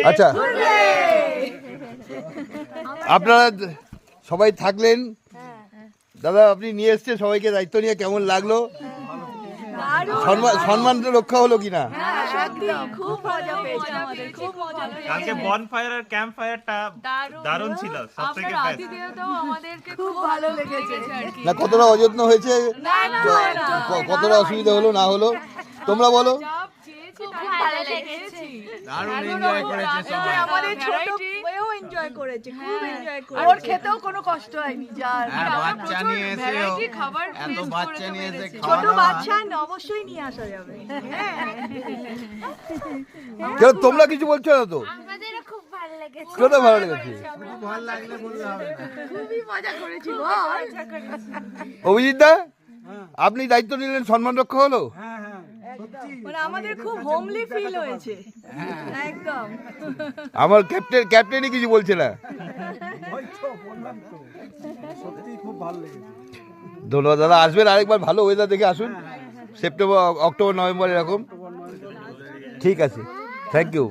আচ্ছা, আপনারা সবাই থাকলেন, দাদা আপনি নিয়ে এসছেন সবাইকে, দায়িত্ব নিয়ে কেমন লাগলো? সম্মান তো রক্ষা হলো কিনা? কালকে বনফায়ার আর ক্যাম্প ফায়ারটা দারুণ ছিল, সবথেকে বেস্ট। খুব ভালো লেগেছে। না কতটা অযত্ন হয়েছে, কতটা অসুবিধা হলো না হলো, তোমরা বলো। খুব ভালো লেগেছে। দারুণ এনজয় করেছে সবাই। আমাদের ছোট মেয়েও এনজয় করেছে, খুব এনজয় করেছে। ওর খেতেও কোনো কষ্ট হয়নি। হ্যাঁ, বাচ্চা নিয়ে এসে এত বাচ্চা নিয়ে এসে খাওয়া ছোট বাচ্চা অবশ্যই নিয়ে আসা যাবে। কেন তোমরা কিছু বলছো না তো? আমাদেরও খুব ভালো লেগেছে। কেন ভালো লেগেছে? খুব ভালো লাগলে বললে হবে না। খুবই মজা করেছি। অভিজিৎ দা, আপনি দায়িত্ব নিলেন, সম্মান রক্ষা হলো? মানে আমাদের খুব হোমলি ফিল হয়েছে একদম। আমার ক্যাপ্টেনই কিছু বলছে না। ধন্যবাদ দাদা, আসবেন আরেকবার, ভালো ওয়েদার দেখে আসুন, সেপ্টেম্বর অক্টোবর নভেম্বর এরকম। ঠিক আছে, থ্যাংক ইউ।